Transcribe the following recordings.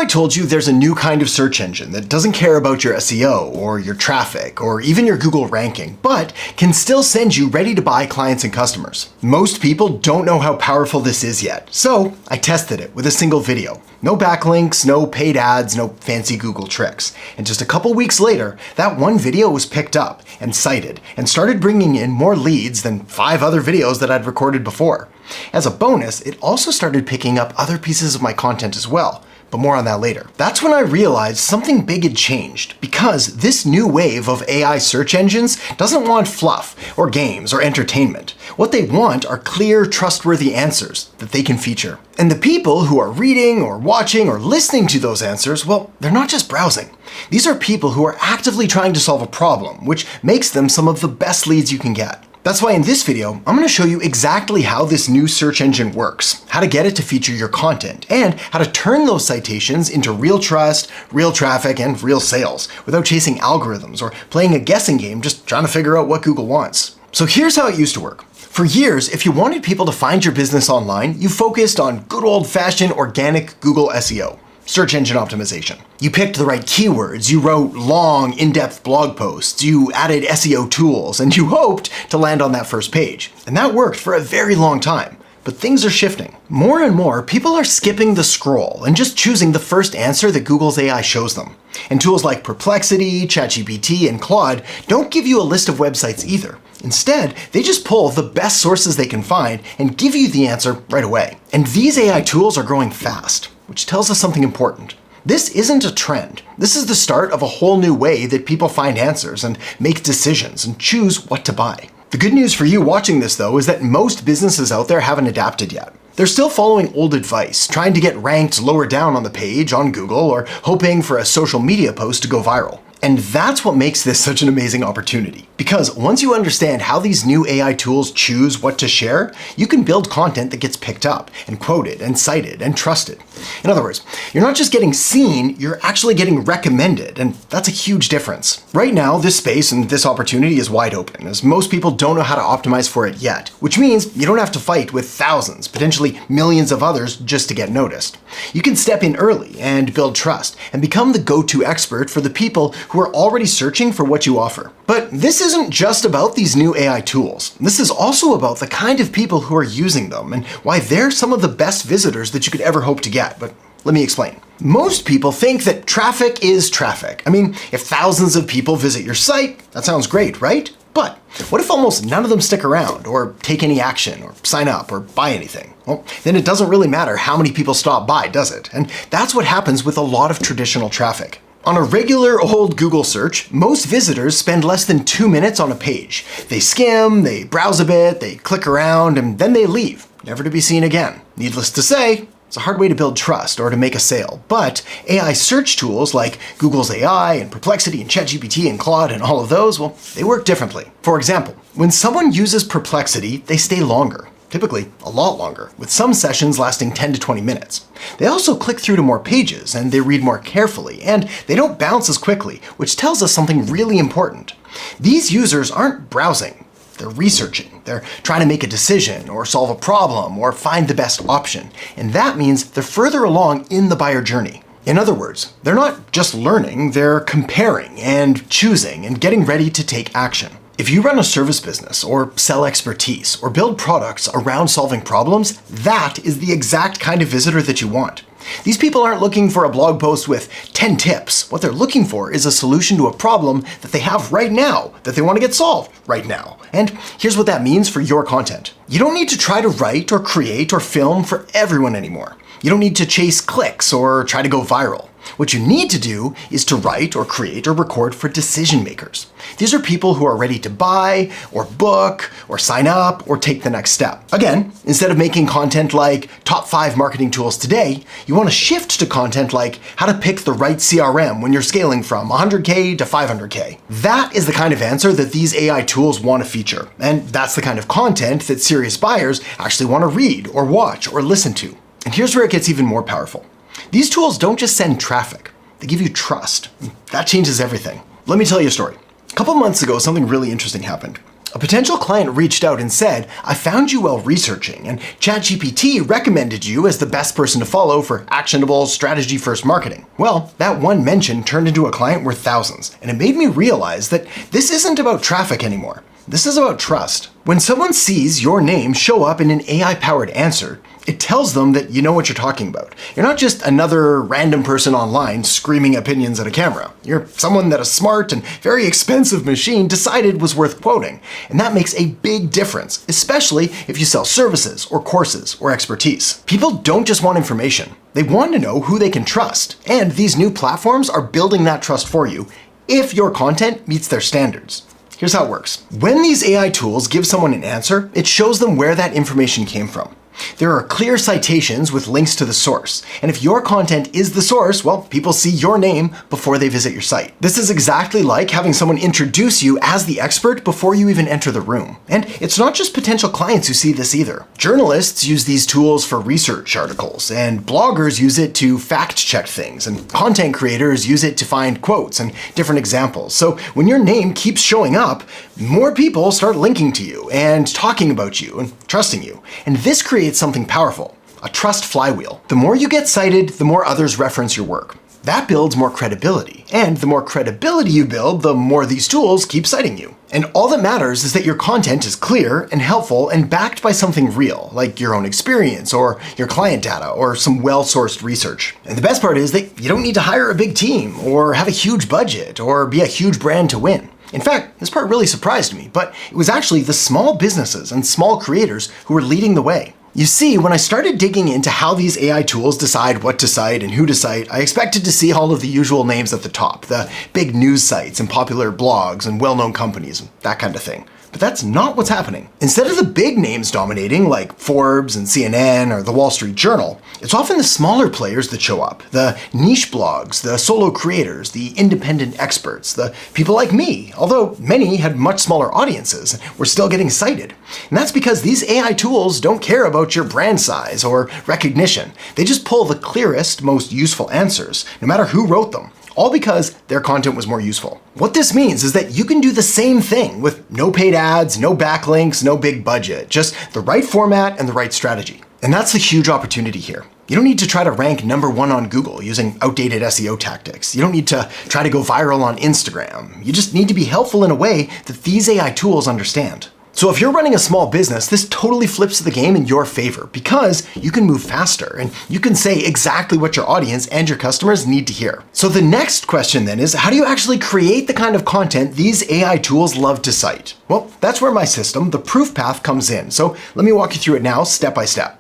I told you there's a new kind of search engine that doesn't care about your SEO or your traffic or even your Google ranking, but can still send you ready-to-buy clients and customers? Most people don't know how powerful this is yet, so I tested it with a single video. No backlinks, no paid ads, no fancy Google tricks. And just a couple weeks later, that one video was picked up and cited and started bringing in more leads than 5 other videos that I'd recorded before. As a bonus, it also started picking up other pieces of my content as well. But more on that later. That's when I realized something big had changed, because this new wave of AI search engines doesn't want fluff or games or entertainment. What they want are clear, trustworthy answers that they can feature. And the people who are reading or watching or listening to those answers, well, they're not just browsing. These are people who are actively trying to solve a problem, which makes them some of the best leads you can get. That's why in this video, I'm going to show you exactly how this new search engine works, how to get it to feature your content, and how to turn those citations into real trust, real traffic, and real sales without chasing algorithms or playing a guessing game just trying to figure out what Google wants. So here's how it used to work. For years, if you wanted people to find your business online, you focused on good old-fashioned organic Google SEO. Search engine optimization. You picked the right keywords, you wrote long, in-depth blog posts, you added SEO tools, and you hoped to land on that first page. And that worked for a very long time. But things are shifting. More and more, people are skipping the scroll and just choosing the first answer that Google's AI shows them. And tools like Perplexity, ChatGPT, and Claude don't give you a list of websites either. Instead, they just pull the best sources they can find and give you the answer right away. And these AI tools are growing fast, which tells us something important. This isn't a trend. This is the start of a whole new way that people find answers and make decisions and choose what to buy. The good news for you watching this, though, is that most businesses out there haven't adapted yet. They're still following old advice, trying to get ranked lower down on the page on Google or hoping for a social media post to go viral. And that's what makes this such an amazing opportunity. Because once you understand how these new AI tools choose what to share, you can build content that gets picked up and quoted and cited and trusted. In other words, you're not just getting seen, you're actually getting recommended, and that's a huge difference. Right now, this space and this opportunity is wide open, as most people don't know how to optimize for it yet, which means you don't have to fight with thousands, potentially millions of others just to get noticed. You can step in early and build trust and become the go-to expert for the people who are already searching for what you offer. But this isn't just about these new AI tools. This is also about the kind of people who are using them and why they're some of the best visitors that you could ever hope to get. But let me explain. Most people think that traffic is traffic. I mean, if thousands of people visit your site, that sounds great, right? But what if almost none of them stick around or take any action or sign up or buy anything? Well, then it doesn't really matter how many people stop by, does it? And that's what happens with a lot of traditional traffic. On a regular old Google search, most visitors spend less than 2 minutes on a page. They skim, they browse a bit, they click around, and then they leave, never to be seen again. Needless to say, it's a hard way to build trust or to make a sale. But AI search tools like Google's AI and Perplexity and ChatGPT and Claude and all of those, well, they work differently. For example, when someone uses Perplexity, they stay longer. Typically a lot longer, with some sessions lasting 10 to 20 minutes. They also click through to more pages and they read more carefully, and they don't bounce as quickly, which tells us something really important. These users aren't browsing, they're researching. They're trying to make a decision or solve a problem or find the best option, and that means they're further along in the buyer journey. In other words, they're not just learning, they're comparing and choosing and getting ready to take action. If you run a service business or sell expertise or build products around solving problems, that is the exact kind of visitor that you want. These people aren't looking for a blog post with 10 tips. What they're looking for is a solution to a problem that they have right now, that they want to get solved right now. And here's what that means for your content. You don't need to try to write or create or film for everyone anymore. You don't need to chase clicks or try to go viral. What you need to do is to write or create or record for decision makers. These are people who are ready to buy or book or sign up or take the next step. Again, instead of making content like top 5 marketing tools today, you want to shift to content like how to pick the right CRM when you're scaling from 100K to 500K. That is the kind of answer that these AI tools want to feature. And that's the kind of content that serious buyers actually want to read or watch or listen to. And here's where it gets even more powerful. These tools don't just send traffic, they give you trust. That changes everything. Let me tell you a story. A couple months ago, something really interesting happened. A potential client reached out and said, "I found you while researching, and ChatGPT recommended you as the best person to follow for actionable strategy-first marketing." Well, that one mention turned into a client worth thousands, and it made me realize that this isn't about traffic anymore. This is about trust. When someone sees your name show up in an AI-powered answer, it tells them that you know what you're talking about. You're not just another random person online screaming opinions at a camera. You're someone that a smart and very expensive machine decided was worth quoting. And that makes a big difference, especially if you sell services or courses or expertise. People don't just want information. They want to know who they can trust. And these new platforms are building that trust for you if your content meets their standards. Here's how it works. When these AI tools give someone an answer, it shows them where that information came from. There are clear citations with links to the source. And if your content is the source, well, people see your name before they visit your site. This is exactly like having someone introduce you as the expert before you even enter the room. And it's not just potential clients who see this either. Journalists use these tools for research articles, and bloggers use it to fact check things, and content creators use it to find quotes and different examples. So when your name keeps showing up, more people start linking to you and talking about you and trusting you. And this creates something powerful, a trust flywheel. The more you get cited, the more others reference your work. That builds more credibility. And the more credibility you build, the more these tools keep citing you. And all that matters is that your content is clear and helpful and backed by something real, like your own experience or your client data or some well-sourced research. And the best part is that you don't need to hire a big team or have a huge budget or be a huge brand to win. In fact, this part really surprised me, but it was actually the small businesses and small creators who were leading the way. You see, when I started digging into how these AI tools decide what to cite and who to cite, I expected to see all of the usual names at the top, the big news sites and popular blogs and well-known companies, and that kind of thing. But that's not what's happening. Instead of the big names dominating, like Forbes and CNN or the Wall Street Journal, it's often the smaller players that show up. The niche blogs, the solo creators, the independent experts, the people like me, although many had much smaller audiences, were still getting cited. And that's because these AI tools don't care about your brand size or recognition. They just pull the clearest, most useful answers, no matter who wrote them. All because their content was more useful. What this means is that you can do the same thing with no paid ads, no backlinks, no big budget, just the right format and the right strategy. And that's the huge opportunity here. You don't need to try to rank #1 on Google using outdated SEO tactics. You don't need to try to go viral on Instagram. You just need to be helpful in a way that these AI tools understand. So if you're running a small business, this totally flips the game in your favor because you can move faster and you can say exactly what your audience and your customers need to hear. So the next question then is, how do you actually create the kind of content these AI tools love to cite? Well, that's where my system, the proof path, comes in. So let me walk you through it now, step by step.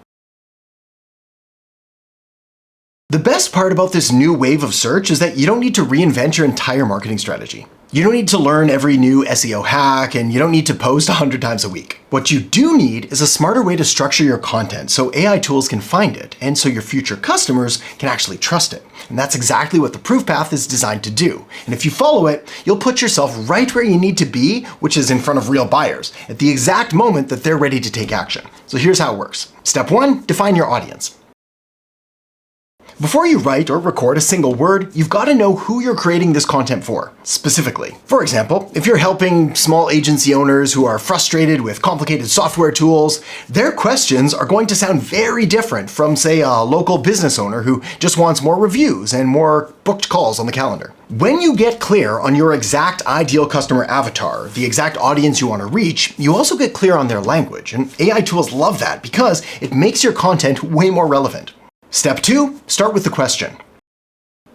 The best part about this new wave of search is that you don't need to reinvent your entire marketing strategy. You don't need to learn every new SEO hack, and you don't need to post 100 times a week. What you do need is a smarter way to structure your content so AI tools can find it, and so your future customers can actually trust it. And that's exactly what the proof path is designed to do. And if you follow it, you'll put yourself right where you need to be, which is in front of real buyers, at the exact moment that they're ready to take action. So here's how it works. Step 1, define your audience. Before you write or record a single word, you've got to know who you're creating this content for, specifically. For example, if you're helping small agency owners who are frustrated with complicated software tools, their questions are going to sound very different from, say, a local business owner who just wants more reviews and more booked calls on the calendar. When you get clear on your exact ideal customer avatar, the exact audience you want to reach, you also get clear on their language, and AI tools love that because it makes your content way more relevant. Step 2, start with the question.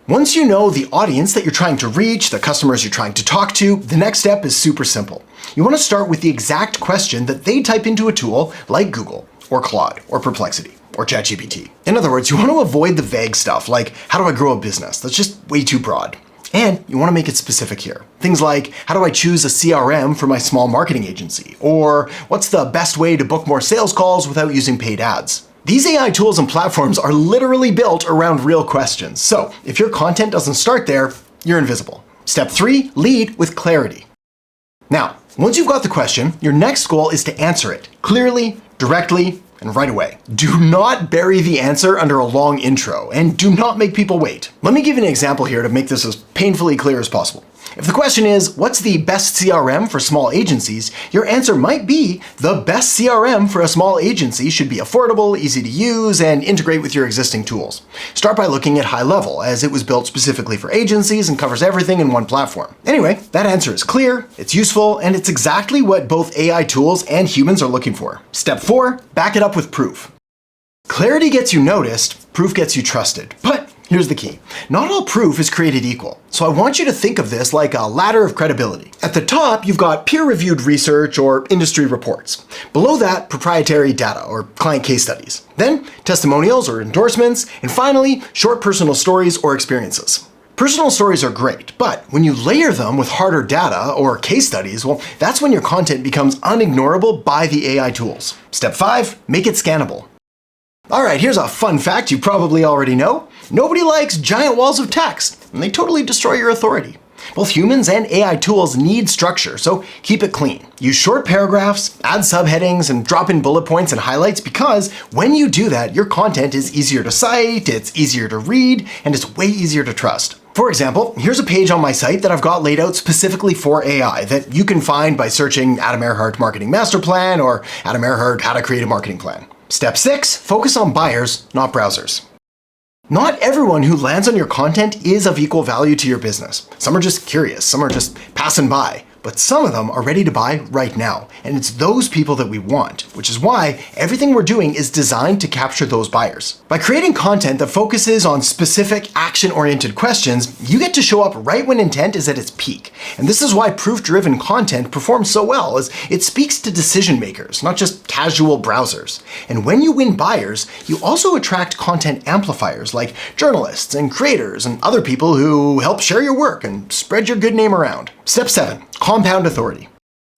Once you know the audience that you're trying to reach, the customers you're trying to talk to, the next step is super simple. You want to start with the exact question that they type into a tool like Google, or Claude, or Perplexity, or ChatGPT. In other words, you want to avoid the vague stuff like, how do I grow a business? That's just way too broad. And you want to make it specific here. Things like, how do I choose a CRM for my small marketing agency? Or what's the best way to book more sales calls without using paid ads? These AI tools and platforms are literally built around real questions. So if your content doesn't start there, you're invisible. Step 3, lead with clarity. Now, once you've got the question, your next goal is to answer it clearly, directly, and right away. Do not bury the answer under a long intro, and do not make people wait. Let me give you an example here to make this as painfully clear as possible. If the question is, what's the best CRM for small agencies? Your answer might be, the best CRM for a small agency should be affordable, easy to use, and integrate with your existing tools. Start by looking at high level, as it was built specifically for agencies and covers everything in one platform. Anyway, that answer is clear, it's useful, and it's exactly what both AI tools and humans are looking for. Step 4, back it up with proof. Clarity gets you noticed, proof gets you trusted. But here's the key. Not all proof is created equal. So I want you to think of this like a ladder of credibility. At the top, you've got peer-reviewed research or industry reports. Below that, proprietary data or client case studies. Then, testimonials or endorsements. And finally, short personal stories or experiences. Personal stories are great, but when you layer them with harder data or case studies, well, that's when your content becomes unignorable by the AI tools. Step 5, make it scannable. Alright, here's a fun fact you probably already know. Nobody likes giant walls of text, and they totally destroy your authority. Both humans and AI tools need structure, so keep it clean. Use short paragraphs, add subheadings, and drop in bullet points and highlights because when you do that, your content is easier to cite, it's easier to read, and it's way easier to trust. For example, here's a page on my site that I've got laid out specifically for AI that you can find by searching Adam Erhart Marketing Master Plan or Adam Erhart How to Create a Marketing Plan. Step 6, focus on buyers, not browsers. Not everyone who lands on your content is of equal value to your business. Some are just curious, some are just passing by, but some of them are ready to buy right now. And it's those people that we want, which is why everything we're doing is designed to capture those buyers. By creating content that focuses on specific action-oriented questions, you get to show up right when intent is at its peak. And this is why proof-driven content performs so well, as it speaks to decision makers, not just casual browsers. And when you win buyers, you also attract content amplifiers like journalists and creators and other people who help share your work and spread your good name around. Step 7, compound authority.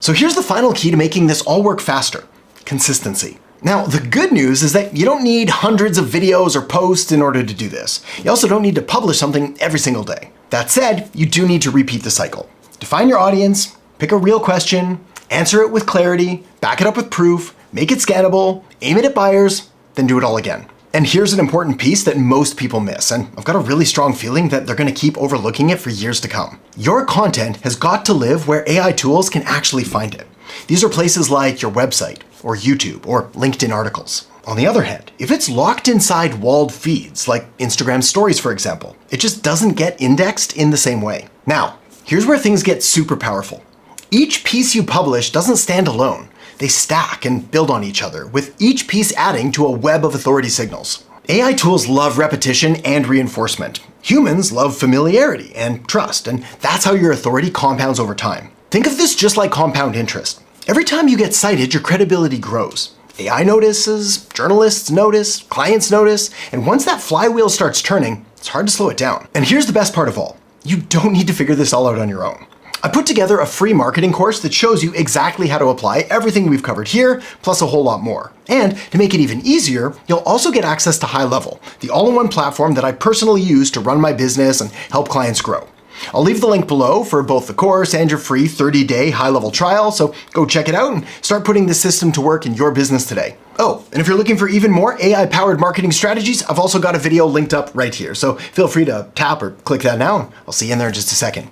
So here's the final key to making this all work faster: consistency. Now, the good news is that you don't need hundreds of videos or posts in order to do this. You also don't need to publish something every single day. That said, you do need to repeat the cycle. Define your audience, pick a real question, answer it with clarity, back it up with proof, make it scannable, aim it at buyers, then do it all again. And here's an important piece that most people miss, and I've got a really strong feeling that they're going to keep overlooking it for years to come. Your content has got to live where AI tools can actually find it. These are places like your website, or YouTube, or LinkedIn articles. On the other hand, if it's locked inside walled feeds, like Instagram stories for example, it just doesn't get indexed in the same way. Now, here's where things get super powerful. Each piece you publish doesn't stand alone. They stack and build on each other, with each piece adding to a web of authority signals. AI tools love repetition and reinforcement. Humans love familiarity and trust, and that's how your authority compounds over time. Think of this just like compound interest. Every time you get cited, your credibility grows. AI notices, journalists notice, clients notice, and once that flywheel starts turning, it's hard to slow it down. And here's the best part of all. You don't need to figure this all out on your own. I put together a free marketing course that shows you exactly how to apply everything we've covered here, plus a whole lot more. And to make it even easier, you'll also get access to High Level, the all-in-one platform that I personally use to run my business and help clients grow. I'll leave the link below for both the course and your free 30-day high-level trial, so go check it out and start putting this system to work in your business today. Oh, and if you're looking for even more AI-powered marketing strategies, I've also got a video linked up right here, so feel free to tap or click that now, and I'll see you in there in just a second.